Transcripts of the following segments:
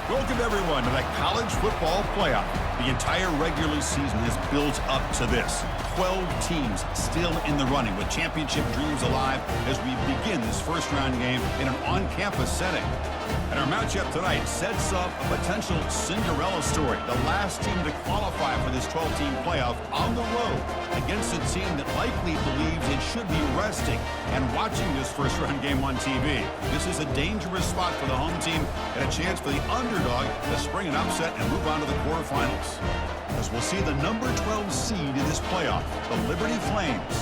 Welcome, everyone, to the college football playoff. The entire regular season has built up to this. 12 teams still in the running with championship dreams alive as we begin this first-round game in an on-campus setting. And our matchup tonight sets up a potential Cinderella story. The last team to qualify for this 12-team playoff on the road against a team that likely believes it should be resting and watching this first-round game on TV. This is a dangerous spot for the home team and a chance for the underdog to spring an upset and move on to the quarterfinals. As we'll see the number 12 seed in this playoff, the Liberty Flames,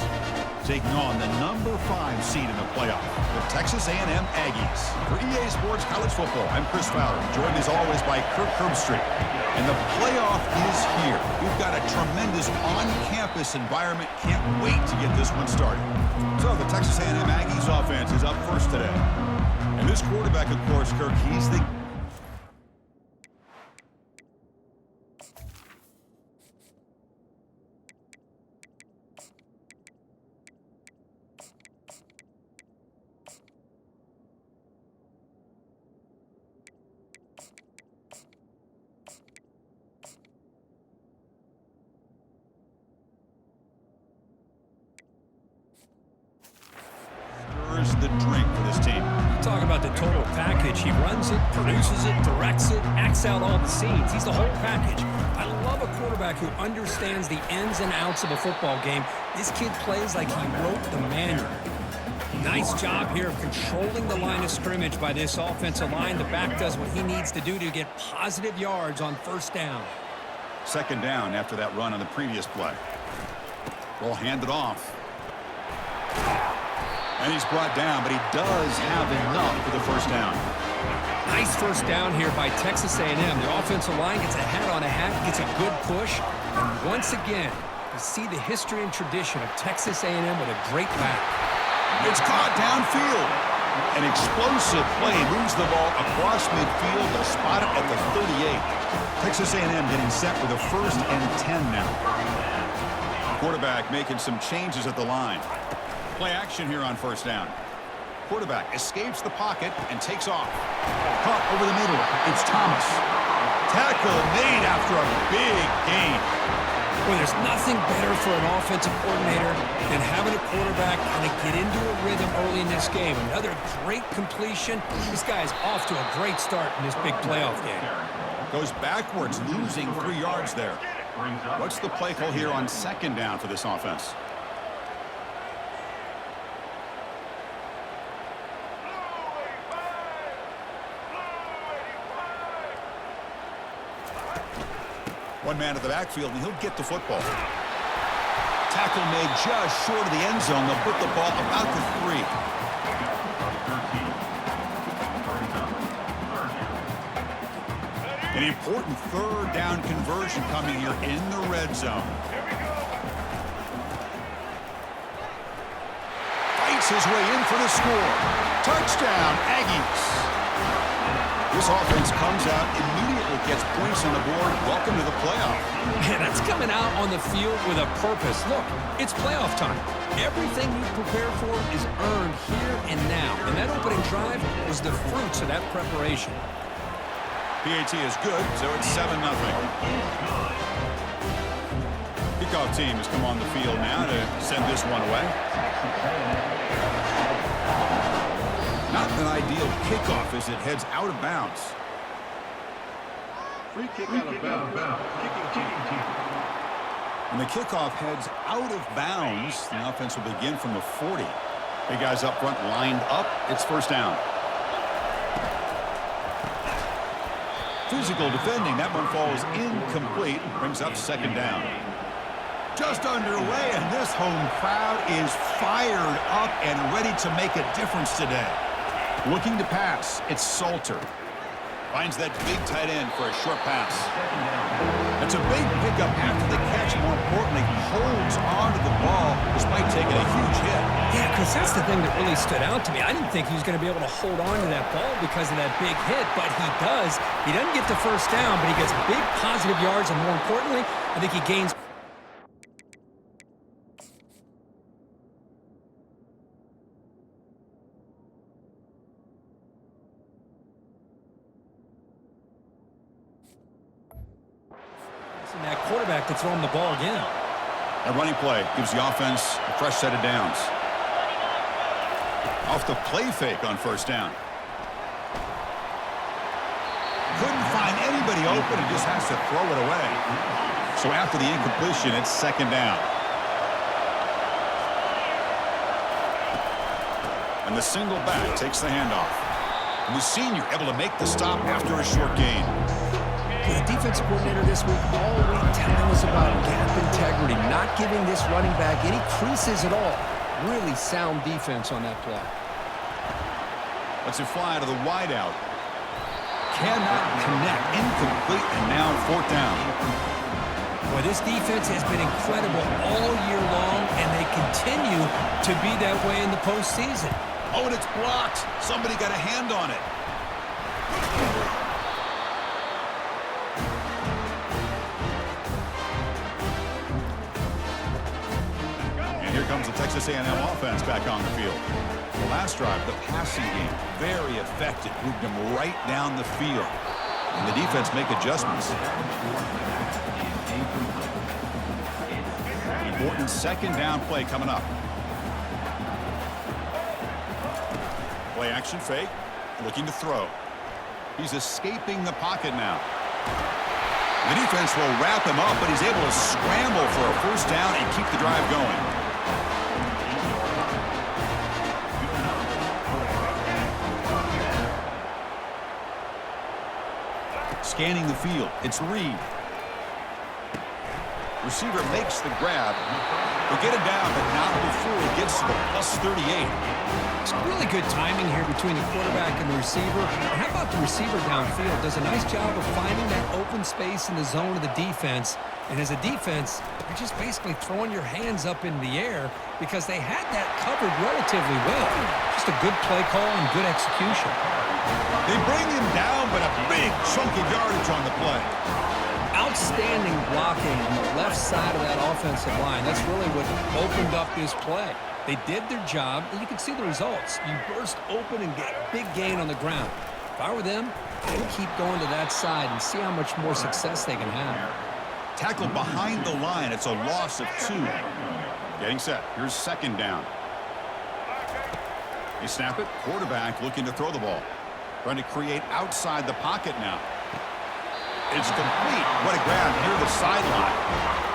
taking on the number 5 seed in the playoff, the Texas A&M Aggies. For EA Sports College Football, I'm Chris Fowler, joined as always by Kirk Herbstreit. And the playoff is here. We've got a tremendous on-campus environment. Can't wait to get this one started. So the Texas A&M Aggies offense is up first today. And this quarterback, of course, Kirk, he's the... the drink for this team. You talk about the total package. He runs it, produces it, directs it, acts out all the scenes. He's the whole package. I love a quarterback who understands the ins and outs of a football game. This kid plays like he wrote the manual. Nice job here of controlling the line of scrimmage by this offensive line. The back does what he needs to do to get positive yards on first down. Second down after that run on the previous play. Ball handed off. And he's brought down, but he does have enough for the first down. Nice first down here by Texas A&M. The offensive line gets a hat on a hat, gets a good push. And once again, you see the history and tradition of Texas A&M with a great back. It's caught downfield. An explosive play moves the ball across midfield to spot it at the 38. Texas A&M getting set for the 1st and 10 now. Quarterback making some changes at the line. Play action here on first down. Quarterback escapes the pocket and takes off. Caught over the middle. It's Thomas. Tackle made after a big gain. Well, there's nothing better for an offensive coordinator than having a quarterback kind of get into a rhythm early in this game. Another great completion. This guy is off to a great start in this big playoff game. Goes backwards, losing 3 yards there. What's the play call here on second down for this offense? One man at the backfield, and he'll get the football. Tackle made just short of the end zone. They'll put the ball about the 3. An important third down conversion coming here in the red zone. Fights his way in for the score. Touchdown, Aggies. This offense comes out, immediately gets points on the board. Welcome to the playoff. Man, that's coming out on the field with a purpose. Look, it's playoff time. Everything you prepare for is earned here and now. And that opening drive was the fruits of that preparation. PAT is good, so it's 7-0. Kickoff team has come on the field now to send this one away. Not an ideal kickoff as it heads out of bounds. Free kick out of bounds. Kicking team. And the kickoff heads out of bounds. The offense will begin from the 40. Big guys up front lined up. It's first down. Physical defending. That one falls incomplete. Brings up second down. Just underway, and this home crowd is fired up and ready to make a difference today. Looking to pass, it's Salter. Finds that big tight end for a short pass. It's a big pickup after the catch. More importantly, holds on to the ball despite taking a huge hit. Yeah, Chris, that's the thing that really stood out to me. I didn't think he was going to be able to hold on to that ball because of that big hit, but he does. He doesn't get the first down, but he gets big positive yards, and more importantly, I think he gains back to throw him the ball again. A running play gives the offense a fresh set of downs. Off the play fake on first down. Couldn't find anybody open and just has to throw it away. So after the incompletion, it's second down. And the single back takes the handoff. And the senior able to make the stop after a short gain. The defensive coordinator this week all week telling us about gap integrity, not giving this running back any creases at all. Really sound defense on that play. Lets it fly to the wideout. Cannot connect. Incomplete, and now fourth down. Well, this defense has been incredible all year long, and they continue to be that way in the postseason. Oh, and it's blocked. Somebody got a hand on it. And here comes the Texas A&M offense back on the field. The last drive, the passing game, very effective. Moved them right down the field. And the defense make adjustments. Important second down play coming up. Play action fake. Looking to throw. He's escaping the pocket now. The defense will wrap him up, but he's able to scramble for a first down and keep the drive going. Scanning the field. It's Reed. Receiver makes the grab. He'll get it down, but not before he gets to the +38. It's really good timing here between the quarterback and the receiver. And how about the receiver downfield? Does a nice job of finding that open space in the zone of the defense. And as a defense, you're just basically throwing your hands up in the air because they had that covered relatively well. Just a good play call and good execution. They bring him down, but a big chunk of yardage on the play. Outstanding blocking on the left side of that offensive line. That's really what opened up this play. They did their job, and you can see the results. You burst open and get a big gain on the ground. If I were them, I would keep going to that side and see how much more success they can have. Tackled behind the line. It's a loss of 2. Getting set. Here's second down. They snap it. Quarterback looking to throw the ball. Trying to create outside the pocket now. It's complete. What a grab near the sideline.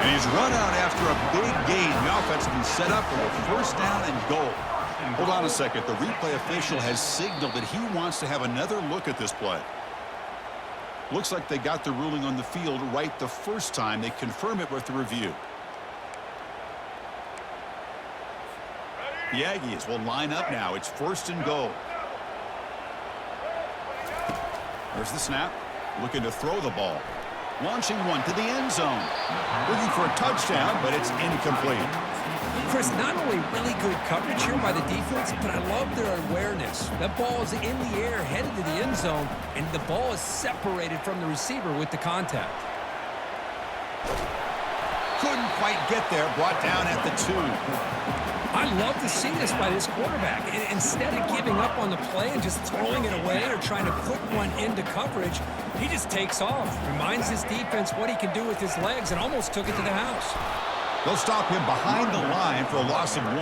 And he's run out after a big gain. The offense will be set up for a first down and goal. Hold on a second. The replay official has signaled that he wants to have another look at this play. Looks like they got the ruling on the field right the first time. They confirm it with the review. The Aggies will line up now. It's first and goal. There's the snap. Looking to throw the ball. Launching one to the end zone. Looking for a touchdown, but it's incomplete. Chris, not only really good coverage here by the defense, but I love their awareness. That ball is in the air, headed to the end zone, and the ball is separated from the receiver with the contact. Couldn't quite get there. Brought down at the 2. I love to see this by this quarterback. Instead of giving up on the play and just throwing it away or trying to put one into coverage, he just takes off. Reminds his defense what he can do with his legs and almost took it to the house. They'll stop him behind the line for a loss of 1.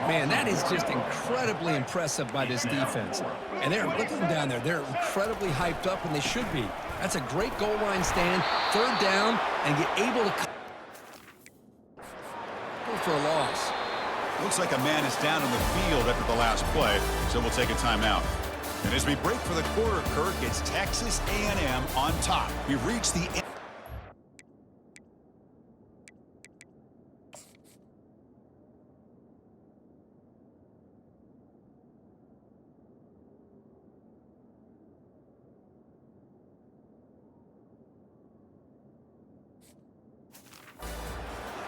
Man, that is just incredibly impressive by this defense. And they're looking down there. They're incredibly hyped up, and they should be. That's a great goal line stand, third down, and get able to go for a loss. Looks like a man is down on the field after the last play, so we'll take a timeout. And as we break for the quarter, Kirk, it's Texas A&M on top. We've reached the end.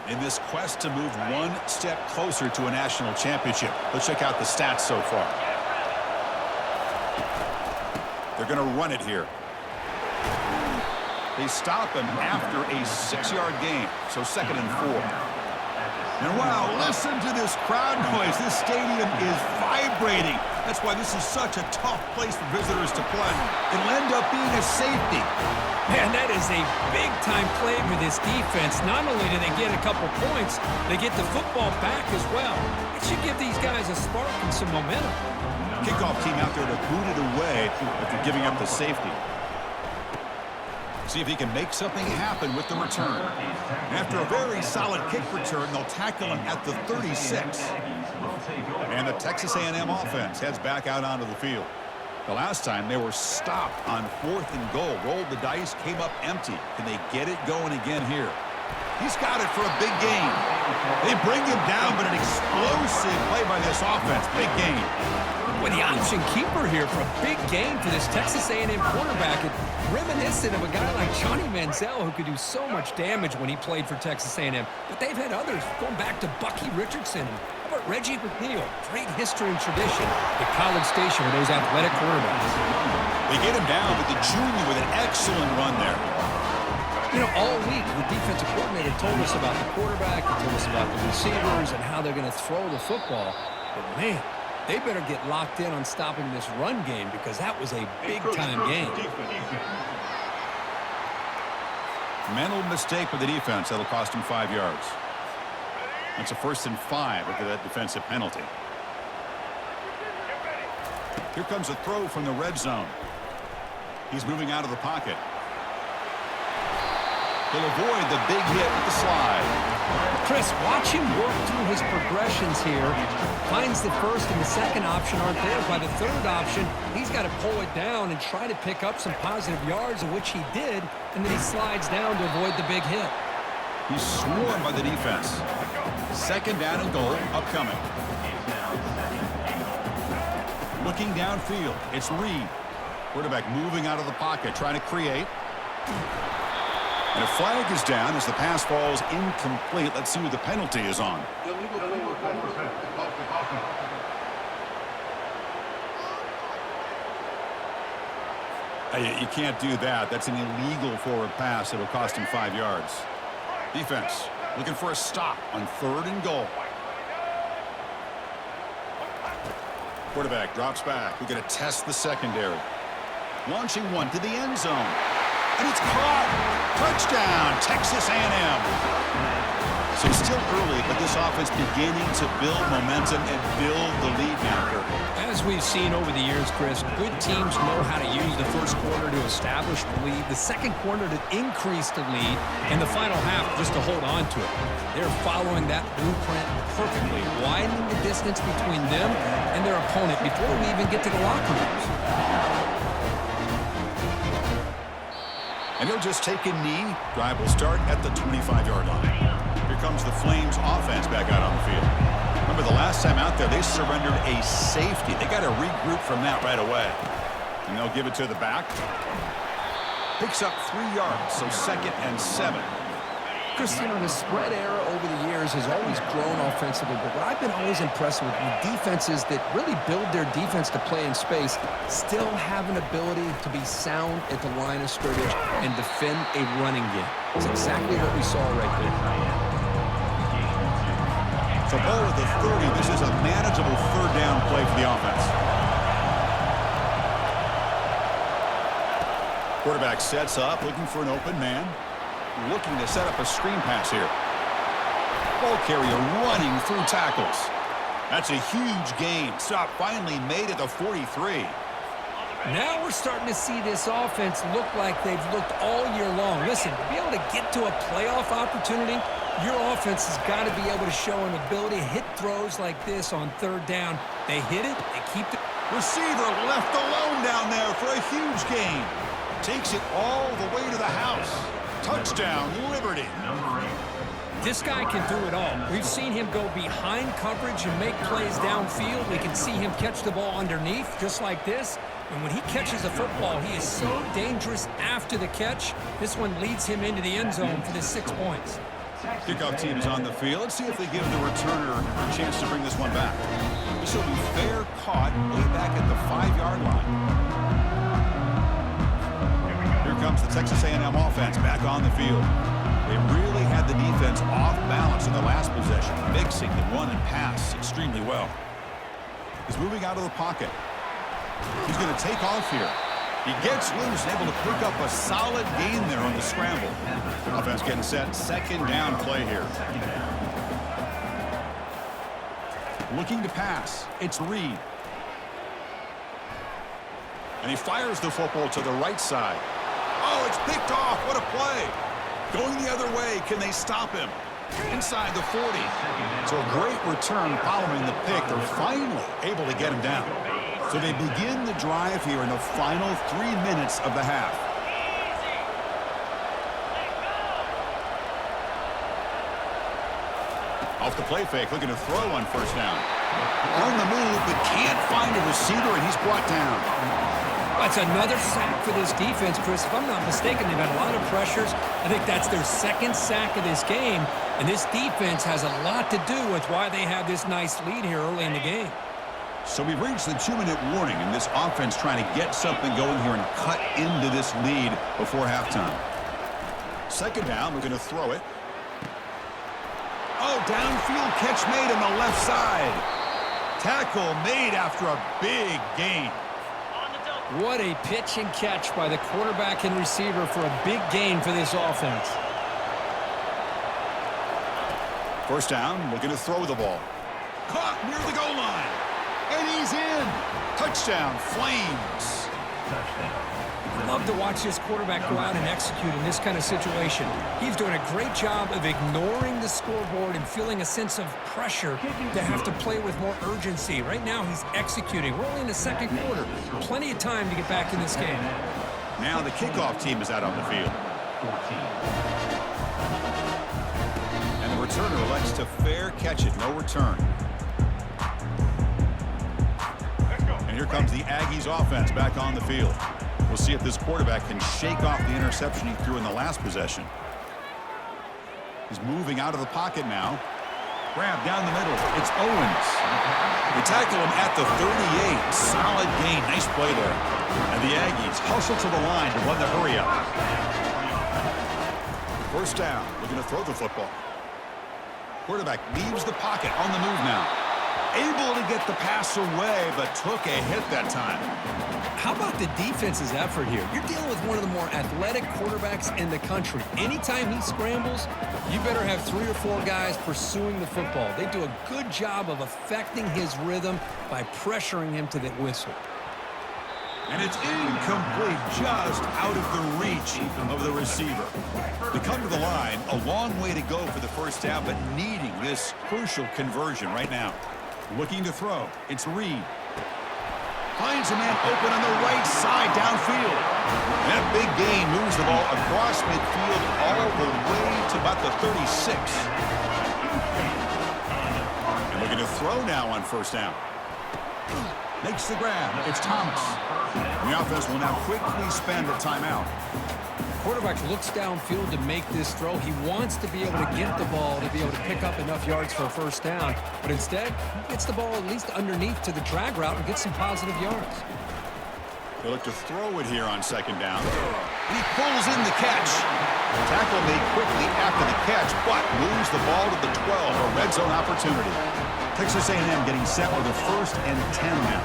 In this quest to move one step closer to a national championship. Let's check out the stats so far. They're going to run it here. They stop him after a 6-yard gain, so 2nd and 4. And wow, listen to this crowd noise. This stadium is vibrating. That's why this is such a tough place for visitors to play. It'll end up being a safety. Man, that is a big-time play for this defense. Not only do they get a couple points, they get the football back as well. It should give these guys a spark and some momentum. Kickoff team out there to boot it away after giving up the safety. See if he can make something happen with the return. After a very solid kick return, they'll tackle him at the 36. And the Texas A&M offense heads back out onto the field. The last time they were stopped on 4th and goal. Rolled the dice, came up empty. Can they get it going again here? He's got it for a big gain. They bring him down, but an explosive play by this offense. Big gain. With the option keeper here for a big game for this Texas A&M quarterback. It's reminiscent of a guy like Johnny Manziel who could do so much damage when he played for Texas A&M. But they've had others going back to Bucky Richardson. How about Reggie McNeil? Great history and tradition at College Station with those athletic quarterbacks. They get him down with the junior with an excellent run there. You know, all week the defensive coordinator told us about the quarterback, he told us about the receivers and how they're going to throw the football. But man, they better get locked in on stopping this run game because that was a big-time game. Mental mistake for the defense. That'll cost him 5 yards. That's a 1st and 5 after that defensive penalty. Here comes a throw from the red zone. He's moving out of the pocket. He'll avoid the big hit with the slide. Chris, watch him work through his progressions here. Finds the first and the second option aren't there. By the third option, he's got to pull it down and try to pick up some positive yards, of which he did, and then he slides down to avoid the big hit. He's swarmed by the defense. 2nd down and goal upcoming. Looking downfield, it's Reed. Quarterback moving out of the pocket, trying to create. And a flag is down as the pass falls incomplete. Let's see who the penalty is on. You can't do that. That's an illegal forward pass. It'll cost him 5 yards. Defense looking for a stop on 3rd and goal. Quarterback drops back. We're going to test the secondary. Launching one to the end zone. And it's caught. Touchdown, Texas A&M. So still early, but this offense beginning to build momentum and build the lead now, Kirk. As we've seen over the years, Chris, good teams know how to use the first quarter to establish the lead, the second quarter to increase the lead, and the final half just to hold on to it. They're following that blueprint perfectly, widening the distance between them and their opponent before we even get to the locker rooms. And he'll just take a knee. Drive will start at the 25-yard line. Here comes the Flames offense back out on the field. Remember the last time out there, they surrendered a safety. They got to regroup from that right away. And they'll give it to the back. Picks up 3 yards, so 2nd and 7. Chris, you know, the spread era over the years has always grown offensively, but what I've been always impressed with defenses that really build their defense to play in space still have an ability to be sound at the line of scrimmage and defend a running game. It's exactly what we saw right there. So ball at the 30. This is a manageable 3rd down play for the offense. Quarterback sets up, looking for an open man. Looking to set up a screen pass here. Ball carrier running through tackles. That's a huge gain. Stop finally made at the 43. Now we're starting to see this offense look like they've looked all year long. Listen, to be able to get to a playoff opportunity, your offense has got to be able to show an ability to hit throws like this on 3rd down. They hit it, they keep the Receiver left alone down there for a huge gain. Takes it all the way to the house. Touchdown, Liberty. This guy can do it all. We've seen him go behind coverage and make plays downfield. We can see him catch the ball underneath, just like this. And when he catches the football, he is so dangerous after the catch. This one leads him into the end zone for the 6 points. Kickoff team is on the field. Let's see if they give the returner a chance to bring this one back. This will be fair caught way back at the 5-yard line. Here comes the Texas A&M offense back on the field. They really had the defense off balance in the last possession, mixing the run and pass extremely well. He's moving out of the pocket. He's going to take off here. He gets loose, able to pick up a solid gain there on the scramble. Offense getting set. Second down play here. Looking to pass. It's Reed. And he fires the football to the right side. Oh, it's picked off. What a play. Going the other way. Can they stop him? Inside the 40. So a great return following the pick. They're finally able to get him down. So they begin the drive here in the final 3 minutes of the half. Off the play fake, looking to throw on first down. On the move, but can't find a receiver, and he's brought down. That's another sack for this defense, Chris. If I'm not mistaken, they've had a lot of pressures. I think that's their second sack of this game, and this defense has a lot to do with why they have this nice lead here early in the game. So we've reached the 2-minute warning, and this offense trying to get something going here and cut into this lead before halftime. Second down, we're going to throw it. Oh, downfield catch made on the left side. Tackle made after a big gain. What a pitch and catch by the quarterback and receiver for a big gain for this offense. First down, looking to throw the ball. Caught near the goal line. And he's in. Touchdown, Flames. I love to watch this quarterback go out and execute in this kind of situation. He's doing a great job of ignoring the scoreboard and feeling a sense of pressure to have to play with more urgency. Right now, he's executing. We're only in the second quarter. Plenty of time to get back in this game. Now the kickoff team is out on the field. And the returner elects to fair catch it. No return. And here comes the Aggies offense back on the field. We'll see if this quarterback can shake off the interception he threw in the last possession. He's moving out of the pocket now. Grab down the middle. It's Owens. They tackle him at the 38. Solid gain. Nice play there. And the Aggies hustle to the line to run the hurry up. First down. Looking to throw the football. Quarterback leaves the pocket on the move now. Able to get the pass away, but took a hit that time. How about the defense's effort here? You're dealing with one of the more athletic quarterbacks in the country. Anytime he scrambles, you better have 3 or 4 guys pursuing the football. They do a good job of affecting his rhythm by pressuring him to the whistle. And it's incomplete, just out of the reach of the receiver. They come to the line, a long way to go for the first down, but needing this crucial conversion right now. Looking to throw. It's Reed. Finds a man open on the right side downfield. That big gain moves the ball across midfield all the way to about the 36. And looking to throw now on first down. Makes the grab. It's Thomas. And the offense will now quickly spend a timeout. Quarterback looks downfield to make this throw. He wants to be able to get the ball to be able to pick up enough yards for a first down. But instead, he gets the ball at least underneath to the drag route and gets some positive yards. They look to throw it here on second down. And he pulls in the catch. Tackle made quickly after the catch, but moves the ball to the 12, a red zone opportunity. Texas A&M getting set with a 1st and 10 now.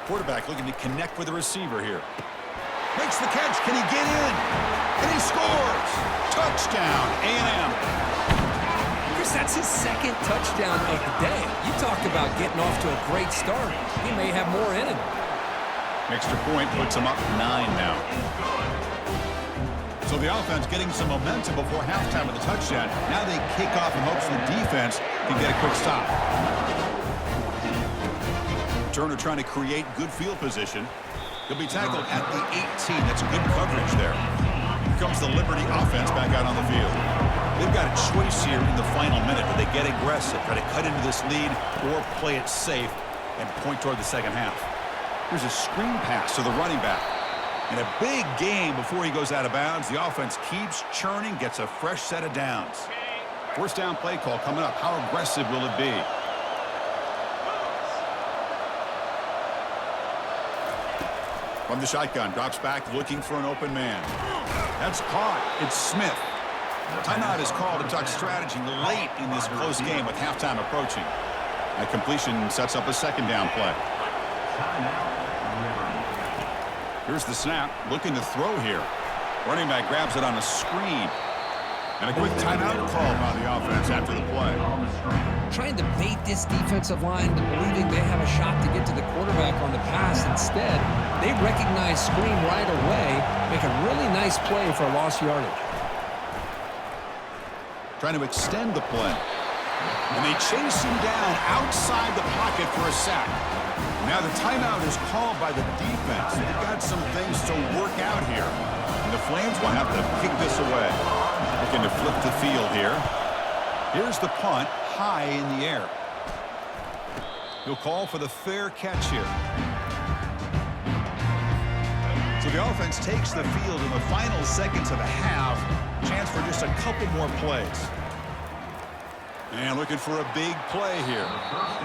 Quarterback looking to connect with the receiver here. Makes the catch. Can he get in? And he scores. Touchdown, A&M. Chris, that's his second touchdown of the day. You talked about getting off to a great start. He may have more in him. Extra point puts him up 9 now. So the offense getting some momentum before halftime with a touchdown. Now they kick off in hopes the defense can get a quick stop. Turner trying to create good field position. He'll be tackled at the 18. That's good coverage there. Here comes the Liberty offense back out on the field. They've got a choice here in the final minute. Do they get aggressive, try to cut into this lead, or play it safe and point toward the second half? Here's a screen pass to the running back. And a big game before he goes out of bounds. The offense keeps churning, gets a fresh set of downs. First down play call coming up. How aggressive will it be? From the shotgun, drops back, looking for an open man. That's caught. It's Smith. Timeout is called to duck strategy late in this close game with halftime approaching. That completion sets up a second down play. Here's the snap, looking to throw here. Running back grabs it on a screen. And a quick timeout called by the offense after the play. Trying to bait this defensive line, believing they have a shot to get to the quarterback on the pass. Instead, they recognize screen right away, make a really nice play for lost yardage. Trying to extend the play. And they chase him down outside the pocket for a sack. Now the timeout is called by the defense. They've got some things to work out here. And the Flames will have to kick this away. Looking to flip the field here. Here's the punt, high in the air. He'll call for the fair catch here. So the offense takes the field in the final seconds of the half. Chance for just a couple more plays. And looking for a big play here.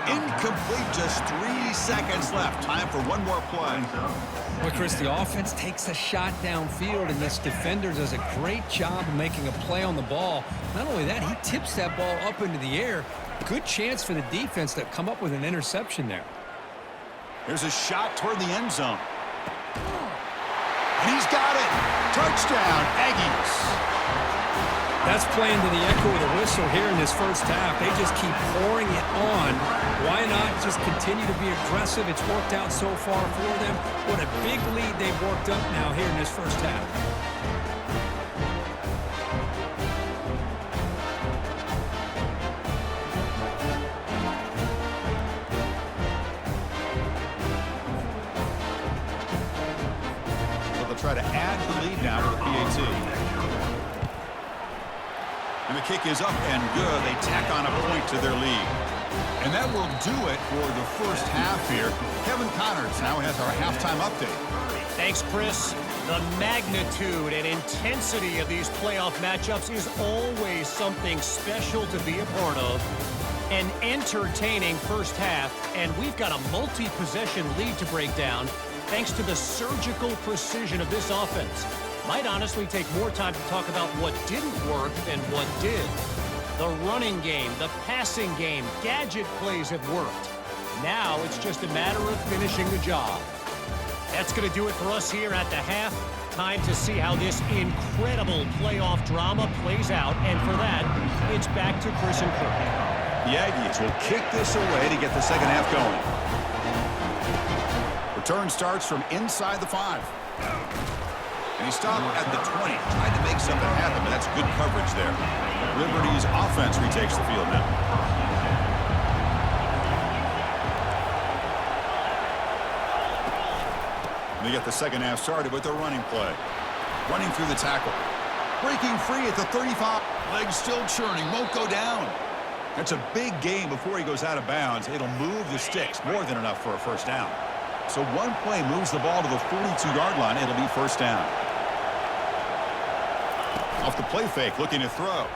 Incomplete, just 3 seconds left. Time for one more play. Well, Chris, the offense takes a shot downfield, and this defender does a great job of making a play on the ball. Not only that, he tips that ball up into the air. Good chance for the defense to come up with an interception there. Here's a shot toward the end zone. And he's got it. Touchdown, Aggies. That's playing to the echo of the whistle here in this first half. They just keep pouring it on. Why not just continue to be aggressive? It's worked out so far for them. What a big lead they've worked up now here in this first half. So they'll try to add the lead now to the PAT. And the kick is up and good. They tack on a point to their lead. And that will do it for the first half here. Kevin Connors now has our halftime update. Thanks, Chris. The magnitude and intensity of these playoff matchups is always something special to be a part of. An entertaining first half, and we've got a multi-possession lead to break down thanks to the surgical precision of this offense. Might honestly take more time to talk about what didn't work than what did. The running game, the passing game, gadget plays have worked. Now it's just a matter of finishing the job. That's going to do it for us here at the half. Time to see how this incredible playoff drama plays out. And for that, it's back to Chris and Kirk. The Aggies will kick this away to get the second half going. Return starts from inside the 5. And he stopped at the 20, trying to make something happen, but that's good coverage there. Liberty's offense retakes the field now. And they get the second half started with a running play. Running through the tackle. Breaking free at the 35. Legs still churning, won't go down. That's a big gain before he goes out of bounds. It'll move the sticks, more than enough for a first down. So one play moves the ball to the 42-yard line. It'll be first down. Off the play fake, looking to throw.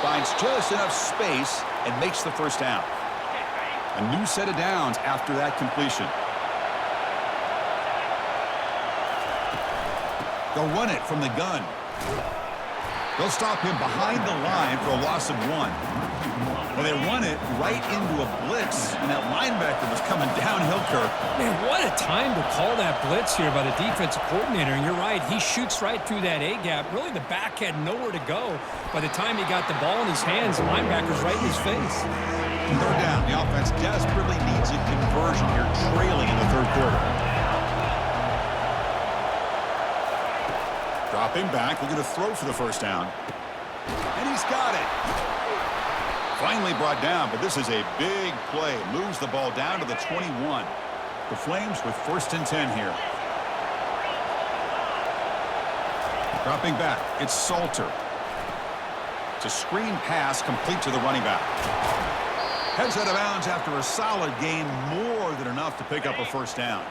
Finds just enough space and makes the first down. A new set of downs after that completion. They'll run it from the gun. They'll stop him behind the line for a loss of 1. Well, they run it right into a blitz, and that linebacker was coming downhill, Kirk. Man, what a time to call that blitz here by the defensive coordinator. And you're right, he shoots right through that A-gap. Really, the back had nowhere to go. By the time he got the ball in his hands, the linebacker's right in his face. Third down. The offense desperately needs a conversion here, trailing in the third quarter. Dropping back, looking to throw for the first down. And he's got it. Finally brought down, but this is a big play. Moves the ball down to the 21. The Flames with first and 10 here. Dropping back, it's Salter. It's a screen pass complete to the running back. Heads out of bounds after a solid gain, more than enough to pick up a first down.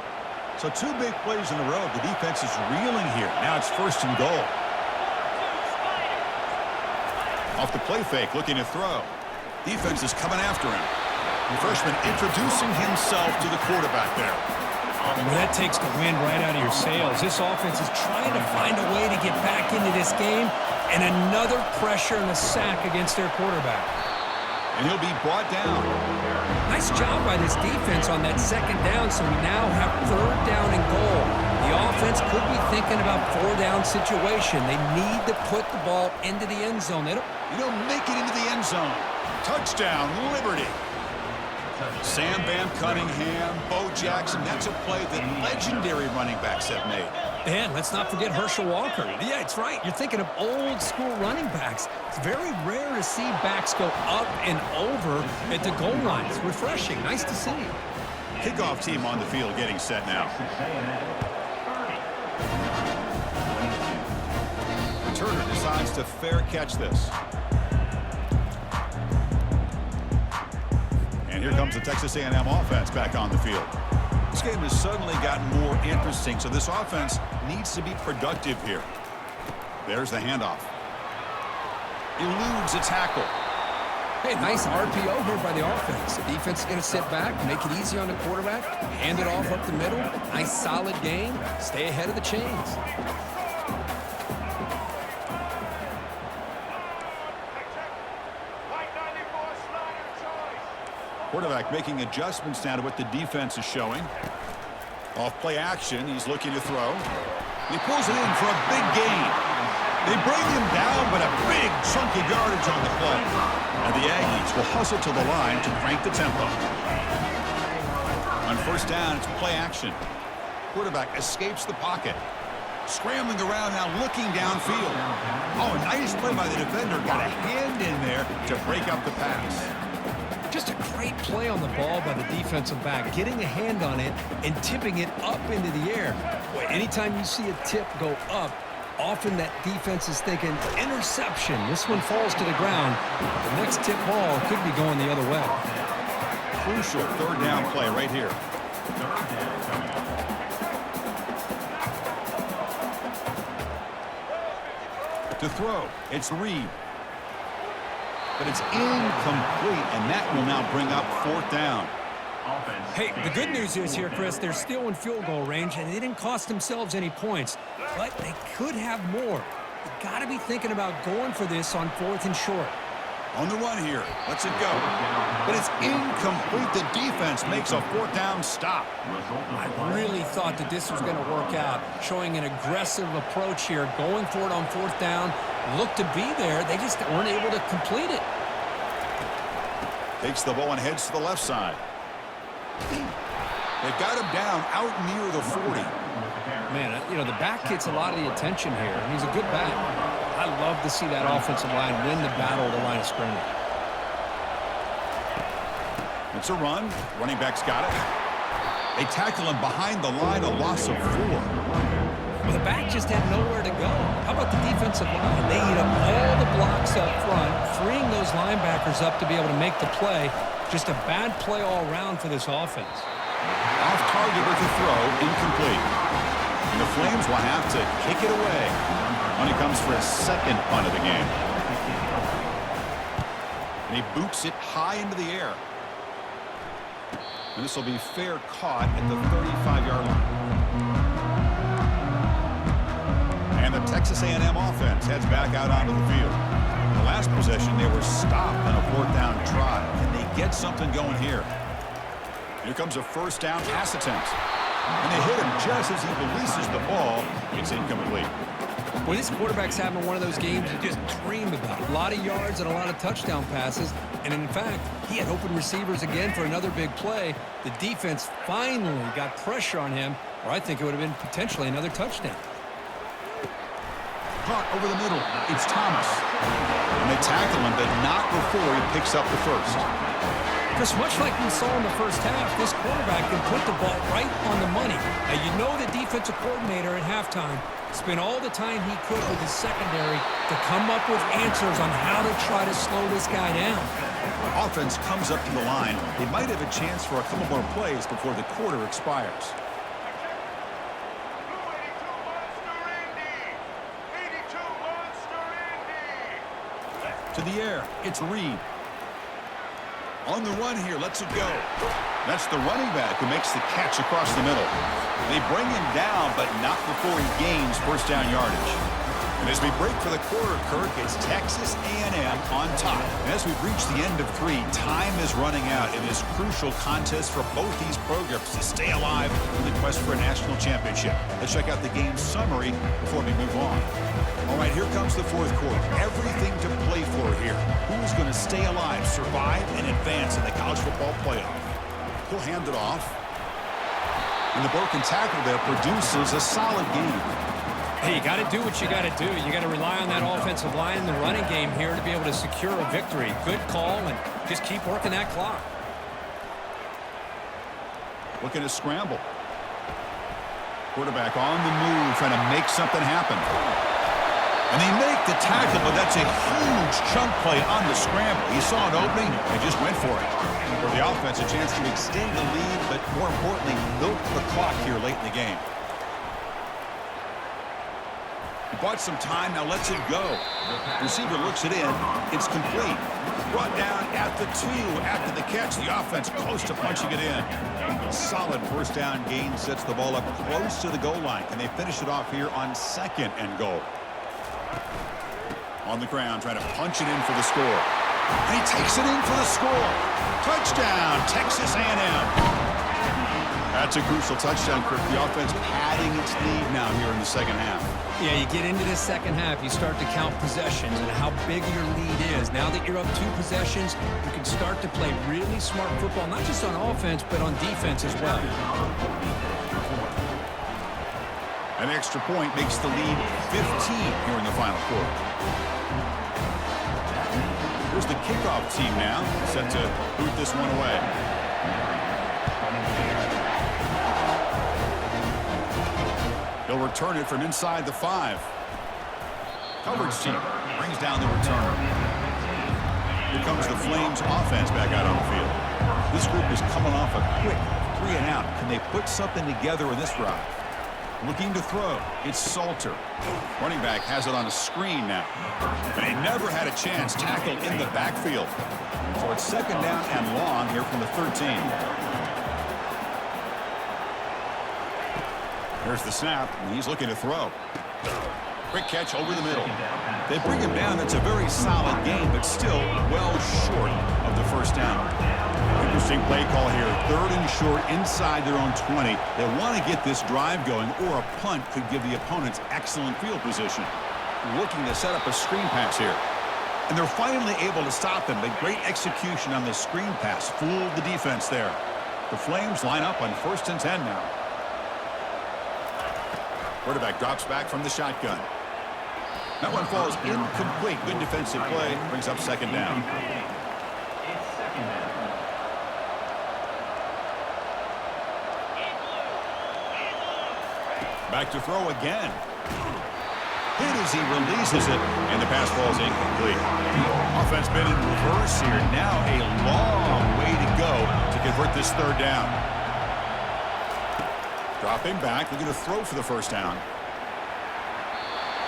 So 2 big plays in a row. The defense is reeling here. Now it's first and goal. Off the play fake, looking to throw. Defense is coming after him. The freshman introducing himself to the quarterback there. Well, that takes the wind right out of your sails. This offense is trying to find a way to get back into this game, and another pressure and a sack against their quarterback. And he'll be brought down. Nice job by this defense on that second down, so we now have third down and goal. The offense could be thinking about four-down situation. They need to put the ball into the end zone. They don't make it into the end zone. Touchdown, Liberty. Sam Bam Cunningham, Bo Jackson. That's a play that legendary running backs have made. And let's not forget Herschel Walker. Yeah, it's right. You're thinking of old school running backs. It's very rare to see backs go up and over at the goal line. It's refreshing. Nice to see. Kickoff team on the field getting set now. Turner decides to fair catch this. And here comes the Texas A&M offense back on the field. This game has suddenly gotten more interesting, so this offense needs to be productive here. There's the handoff. Eludes a tackle. Hey, nice RPO here by the offense. The defense is going to sit back, make it easy on the quarterback, hand it off up the middle. Nice, solid game. Stay ahead of the chains. Quarterback making adjustments now to what the defense is showing. Off play action, he's looking to throw. He pulls it in for a big gain. They bring him down, but a big chunk of yardage on the play. And the Aggies will hustle to the line to crank the tempo. On first down, it's play action. Quarterback escapes the pocket. Scrambling around now, looking downfield. Oh, a nice play by the defender. Got a hand in there to break up the pass. Just a great play on the ball by the defensive back, getting a hand on it and tipping it up into the air. Boy, anytime you see a tip go up, often that defense is thinking interception. This one falls to the ground. The next tip ball could be going the other way. Crucial third down play right here. To throw, it's Reed. But it's incomplete, and that will now bring up fourth down. Hey, the good news is here, Chris, they're still in field goal range, and they didn't cost themselves any points, but they could have more. You got to be thinking about going for this on fourth and short. On the run here, lets it go. But it's incomplete. The defense makes a fourth down stop. I really thought that this was going to work out, showing an aggressive approach here, going for it on fourth down. Looked to be there. They just weren't able to complete it. Takes the ball and heads to the left side. They've got him down out near the 40. Man, you know, the back gets a lot of the attention here. He's a good back. I love to see that offensive line win the battle of the line of scrimmage. It's a run. Running back's got it. They tackle him behind the line, a loss of 4. Well, the back just had nowhere to go. How about the defensive line? They eat up all the blocks up front, freeing those linebackers up to be able to make the play. Just a bad play all around for this offense. Off target with the throw, incomplete. And the Flames will have to kick it away. Money comes for a second punt of the game. And he boots it high into the air. And this will be fair caught at the 35-yard line. And the Texas A&M offense heads back out onto the field. In the last possession, they were stopped on a fourth down try. Can they get something going here? Here comes a first down pass attempt. And they hit him just as he releases the ball. It's incomplete. Well, this quarterback's having one of those games you just dream about. A lot of yards and a lot of touchdown passes. And in fact, he had open receivers again for another big play. The defense finally got pressure on him, or I think it would have been potentially another touchdown. Caught over the middle. It's Thomas. And they tackle him, but not before he picks up the first. Just much like we saw in the first half, this quarterback can put the ball right on the money. Now, you know the defensive coordinator at halftime spent all the time he could with his secondary to come up with answers on how to try to slow this guy down. Offense comes up to the line. They might have a chance for a couple more plays before the quarter expires. To the air, it's Reed. On the run here, lets it go. That's the running back who makes the catch across the middle. They bring him down, but not before he gains first down yardage. And as we break for the quarter, Kirk, it's Texas A&M on top. And as we've reached the end of 3, time is running out in this crucial contest for both these programs to stay alive in the quest for a national championship. Let's check out the game summary before we move on. All right, here comes the fourth quarter. Everything to play for here. Who's going to stay alive, survive, and advance in the college football playoff? He'll hand it off. And the broken tackle there produces a solid game. Hey, you got to do what you got to do. You got to rely on that offensive line in the running game here to be able to secure a victory. Good call, and just keep working that clock. Looking to scramble. Quarterback on the move, trying to make something happen. And they make the tackle, but that's a huge chunk play on the scramble. He saw an opening and just went for it. For the offense, a chance to extend the lead, but more importantly, milk the clock here late in the game. He bought some time, now lets it go. Receiver looks it in. It's complete. Brought down at the 2 after the catch. The offense close to punching it in. A solid first down gain sets the ball up close to the goal line. Can they finish it off here on 2nd and goal? On the ground, trying to punch it in for the score. And he takes it in for the score. Touchdown, Texas A&M. That's a crucial touchdown, Kirk. The offense padding its lead now here in the second half. Yeah, you get into this second half, you start to count possessions and how big your lead is. Now that you're up 2 possessions, you can start to play really smart football, not just on offense, but on defense as well. An extra point makes the lead 15 here in the final quarter. Here's the kickoff team now, set to boot this one away. He'll return it from inside the 5. Coverage team brings down the return. Here comes the Flames offense back out on the field. This group is coming off a quick 3 and out. Can they put something together in this drive? Looking to throw. It's Salter. Running back has it on a screen now. And he never had a chance tackled in the backfield. So it's 2nd down and long here from the 13. Here's the snap, and he's looking to throw. Quick catch over the middle. They bring him down. That's a very solid game, but still well short of the first down. Interesting play call here. 3rd and short inside their own 20. They want to get this drive going, or a punt could give the opponents excellent field position. Looking to set up a screen pass here. And they're finally able to stop him, but great execution on the screen pass. Fooled the defense there. The Flames line up on 1st and 10 now. Quarterback drops back from the shotgun. That one falls incomplete. Good defensive play. Brings up 2nd down. Back to throw again. Hit as he releases it, and the pass falls incomplete. Offense been in reverse here. Now a long way to go to convert this 3rd down. Dropping back, looking to throw for the first down.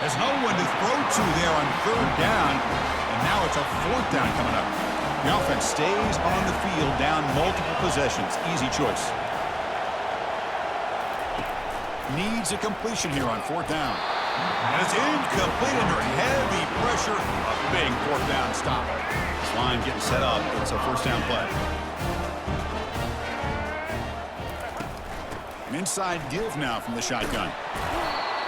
There's no one to throw to there on 3rd down, and now it's a 4th down coming up. The offense stays on the field, down multiple possessions. Easy choice. Needs a completion here on 4th down. And it's incomplete under heavy pressure. A big 4th down stop. This line getting set up. It's a first down play. An inside give now from the shotgun.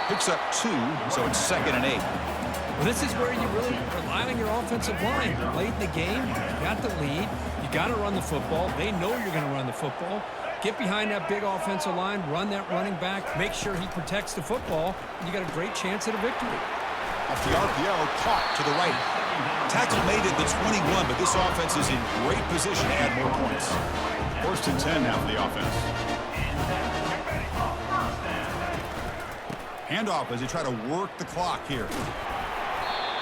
Picks up 2, so it's 2nd and 8. Well, this is where you really rely on your offensive line. Late in the game, you got the lead. You got to run the football. They know you're going to run the football. Get behind that big offensive line, run that running back, make sure he protects the football, and you got a great chance at a victory. Off the RPO, caught to the right. Tackle made it the 21, but this offense is in great position to add more points. 1st and 10 now for the offense. Handoff as they try to work the clock here.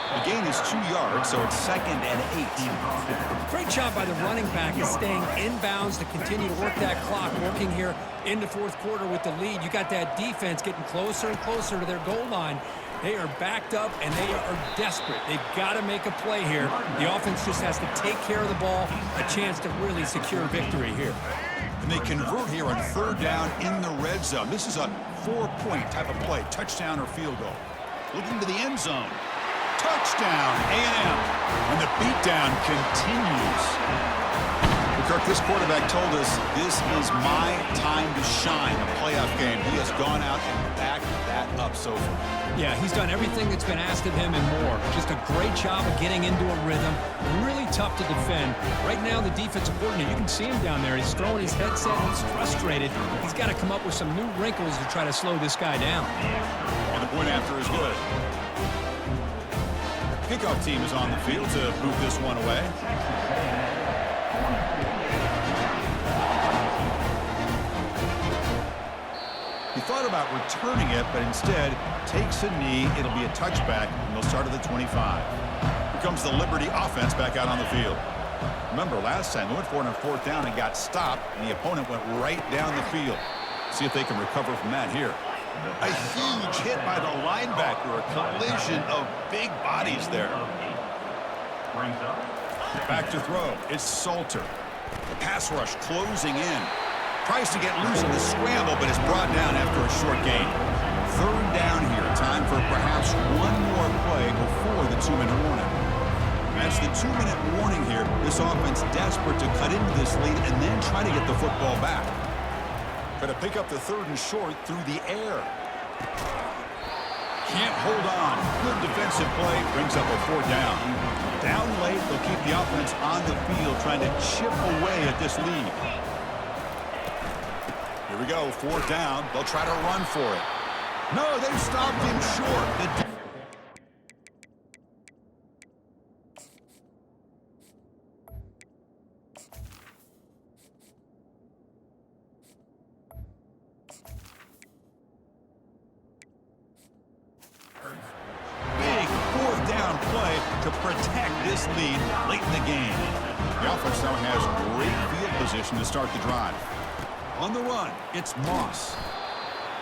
The gain is 2 yards, so it's 2nd and 8. Great job by the running back is staying inbounds to continue to work that clock, working here in the 4th quarter with the lead. You got that defense getting closer and closer to their goal line. They are backed up, and they are desperate. They've got to make a play here. The offense just has to take care of the ball, a chance to really secure victory here. And they convert here on third down in the red zone. This is a 4-point type of play, touchdown or field goal. Looking to the end zone. Touchdown, A&M. And the beatdown continues. Kirk, this quarterback told us this is my time to shine, a playoff game. He has gone out and backed that up so far. Yeah, he's done everything that's been asked of him and more. Just a great job of getting into a rhythm. Really tough to defend. Right now, the defensive coordinator, you can see him down there. He's throwing his headset. He's frustrated. He's got to come up with some new wrinkles to try to slow this guy down. And the point after is good. Kickoff team is on the field to boot this one away. He thought about returning it, but instead takes a knee. It'll be a touchback, and they'll start at the 25. Here comes the Liberty offense back out on the field. Remember, last time they went for it on fourth down and got stopped, and the opponent went right down the field. See if they can recover from that here. A huge hit by the linebacker, a collision of big bodies there. Back to throw. It's Salter. The pass rush closing in. Tries to get loose in the scramble, but is brought down after a short gain. Third down here. Time for perhaps one more play before the 2-minute warning. That's the 2-minute warning here. This offense desperate to cut into this lead and then try to get the football back. Got to pick up the third and short through the air. Can't hold on. Good defensive play. Brings up a fourth down. Down late, they'll keep the offense on the field trying to chip away at this lead. Here we go, fourth down. They'll try to run for it. No, they've stopped him short. Big fourth down play to protect this lead late in the game. The offense now has great field position to start the drive. On the run, it's Moss.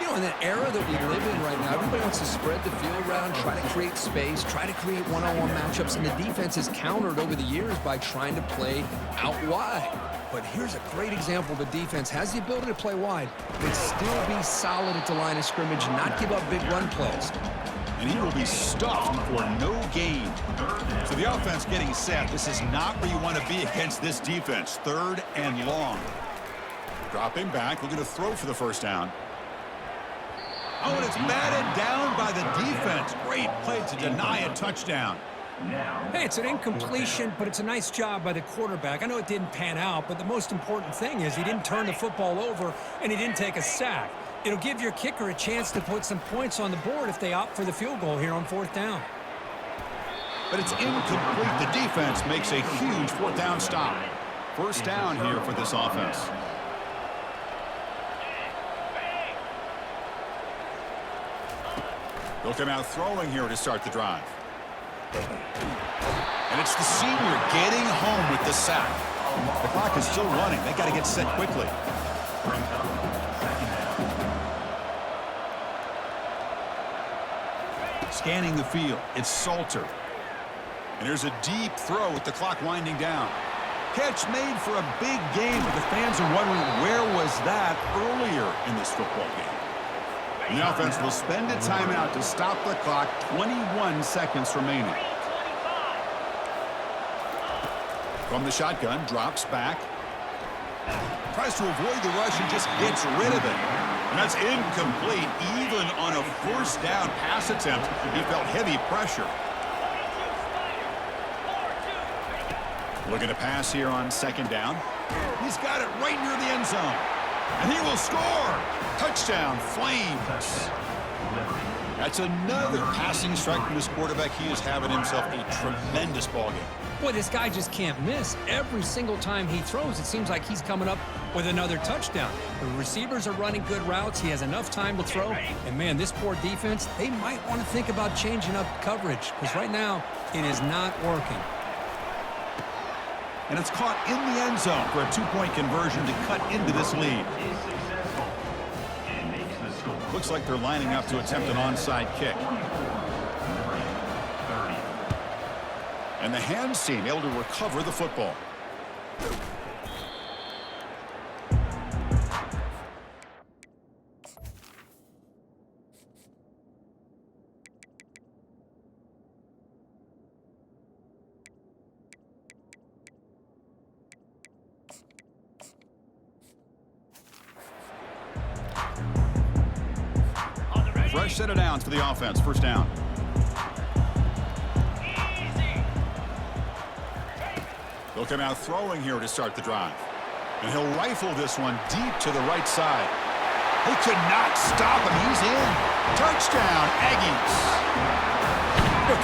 You know, in that era that we live in right now, everybody wants to spread the field around, try to create space, try to create one-on-one matchups, and the defense has countered over the years by trying to play out wide. But here's a great example. The defense has the ability to play wide, but still be solid at the line of scrimmage, not give up big run plays. And he will be stuffed for no gain. So the offense getting set. This is not where you want to be against this defense. Third and long. Dropping back, looking to throw for the first down. Oh, and it's batted down by the defense. Great play to deny a touchdown. Hey, it's an incompletion, but it's a nice job by the quarterback. I know it didn't pan out, but the most important thing is he didn't turn the football over and he didn't take a sack. It'll give your kicker a chance to put some points on the board if they opt for the field goal here on fourth down. But it's incomplete. The defense makes a huge fourth down stop. First down here for this offense. They'll come out throwing here to start the drive. And it's the senior getting home with the sack. The clock is still running. They got to get set quickly. Scanning the field, it's Salter. And there's a deep throw with the clock winding down. Catch made for a big game, but the fans are wondering where was that earlier in this football game. And the offense will spend a timeout to stop the clock. 21 seconds remaining. From the shotgun, drops back. Tries to avoid the rush and just gets rid of it. And that's incomplete. Even on a first down pass attempt, he felt heavy pressure. Looking to pass here on second down. He's got it right near the end zone. And he will score. Touchdown, Flames. That's another passing strike from this quarterback. He is having himself a tremendous ball game. Boy, this guy just can't miss. Every single time he throws, it seems like he's coming up with another touchdown. The receivers are running good routes. He has enough time to throw. And, man, this poor defense, they might want to think about changing up coverage because right now it is not working. And it's caught in the end zone for a two-point conversion to cut into this lead. Looks like they're lining up to attempt an onside kick. And the hands team able to recover the football. Fresh set of downs for the offense. First down. They'll come out throwing here to start the drive. And he'll rifle this one deep to the right side. They could not stop him. He's in. Touchdown, Aggies.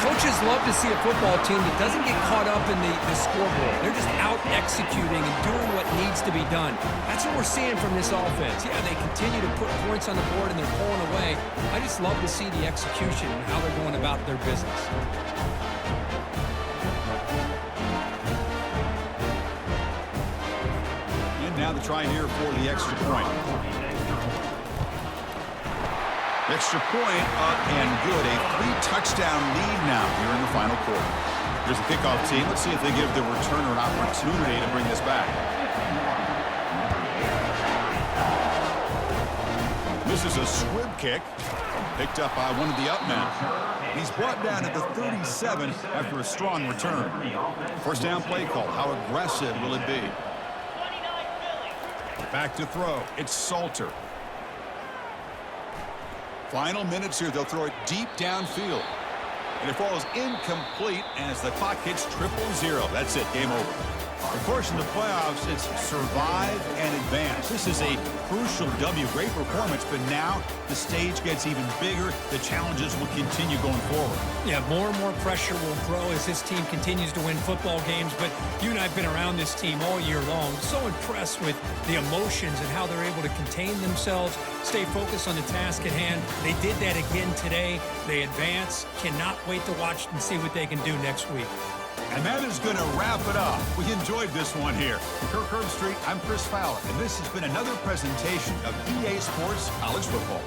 Coaches love to see a football team that doesn't get caught up in the scoreboard. They're just out executing and doing what needs to be done. That's what we're seeing from this offense. Yeah, they continue to put points on the board and they're pulling away. I just love to see the execution and how they're going about their business. And now the try here for the extra point. Extra point up and good. A 3-touchdown lead now here in the final quarter. Here's the kickoff team. Let's see if they give the returner an opportunity to bring this back. This is a squib kick. Picked up by one of the up men. He's brought down at the 37 after a strong return. First down play call. How aggressive will it be? Back to throw. It's Salter. Final minutes here. They'll throw it deep downfield. And it falls incomplete as the clock hits 0-0. That's it. Game over. Of course, in the playoffs, it's survive and advance. This is a crucial W. Great performance, but now the stage gets even bigger. The challenges will continue going forward. Yeah, more and more pressure will grow as this team continues to win football games. But you and I have been around this team all year long. So impressed with the emotions and how they're able to contain themselves, stay focused on the task at hand. They did that again today. They advance. Cannot wait to watch and see what they can do next week. And that is going to wrap it up. We enjoyed this one here. Kirk Herbstreit, I'm Chris Fowler, and this has been another presentation of EA Sports College Football.